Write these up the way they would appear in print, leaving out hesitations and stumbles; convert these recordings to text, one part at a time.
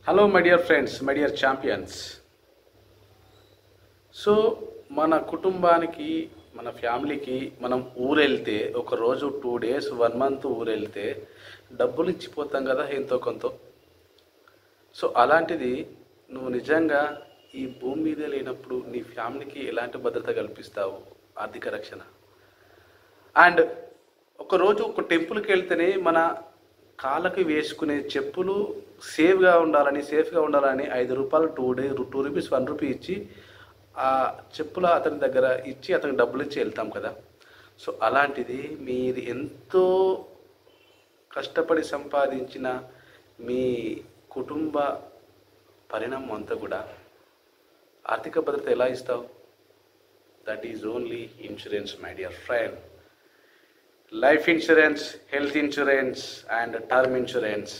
Hello my dear friends, my dear champions. So మన కుటుంబానికి, మన ఫ్యామిలీకి మనం ఊరెళ్తే ఒక రోజు 2 days 1 month ఊరెళ్తే డబ్బులు ఇచ్చిపోతాం కదా ఎంతో కొంత. సో అలాంటిది నువ్వు నిజంగా ఈ భూమి మీద లేనప్పుడు నీ ఫ్యామిలీకి ఎలాంటి భద్రత కల్పిస్తావు, ఆర్థిక రక్షణ. అండ్ ఒకరోజు ఒక టెంపుల్కి వెళ్తేనే మన కాళ్ళకి వేసుకునే చెప్పులు సేఫ్గా ఉండాలని 5 రూపాయలు 2 రూపీస్ 1 రూపీ ఇచ్చి ఆ చెప్పుల అతని దగ్గర ఇచ్చి అతనికి డబ్బులు ఇచ్చి వెళ్తాం కదా. సో అలాంటిది మీరు ఎంతో కష్టపడి సంపాదించిన మీ కుటుంబ పరిణామం అంతా కూడా ఆర్థిక భద్రత ఎలా ఇస్తావు? That is only insurance my dear friend. Life insurance, health insurance and term insurance,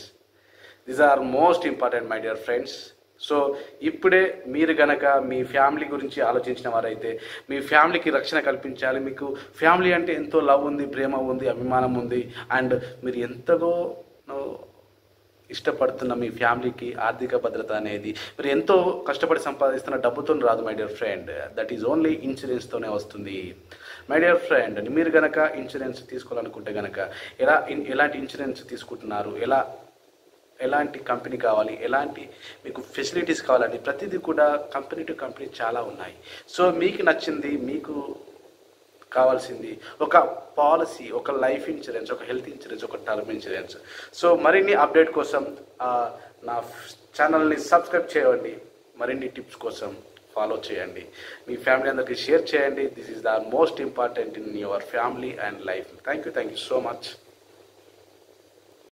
these are most important my dear friends. So ఇప్పుడే మీరు గనక మీ ఫ్యామిలీ గురించి ఆలోచించిన వారైతే, మీ ఫ్యామిలీకి రక్షణ కల్పించాలి. మీకు ఫ్యామిలీ అంటే ఎంతో లవ్ ఉంది, ప్రేమ ఉంది, అభిమానం ఉంది. అండ్ మీరు ఎంతగో ఇష్టపడుతున్న మీ ఫ్యామిలీకి ఆర్థిక భద్రత అనేది మీరు ఎంతో కష్టపడి సంపాదిస్తున్న డబ్బుతో రాదు my dear friend. That is only ఇన్సూరెన్స్తోనే వస్తుంది మై డియర్ ఫ్రెండ్. మీరు కనుక ఇన్సూరెన్స్ తీసుకోవాలనుకుంటే కనుక ఎలాంటి ఇన్సూరెన్స్ తీసుకుంటున్నారు, ఎలాంటి కంపెనీ కావాలి, ఎలాంటి మీకు ఫెసిలిటీస్ కావాలని ప్రతిదీ కూడా కంపెనీ టు కంపెనీ చాలా ఉన్నాయి. సో మీకు నచ్చింది, మీకు కావాల్సింది ఒక పాలసీ, ఒక లైఫ్ ఇన్సూరెన్స్, ఒక హెల్త్ ఇన్సూరెన్స్, ఒక టర్మ్ ఇన్సూరెన్స్. సో మరిన్ని అప్డేట్ కోసం నా ఛానల్ని సబ్స్క్రైబ్ చేయండి. మరిన్ని టిప్స్ కోసం ఫాలో చేయండి. మీ ఫ్యామిలీ అందరికీ షేర్ చేయండి. This is the most important in your family and life. Thank you so much.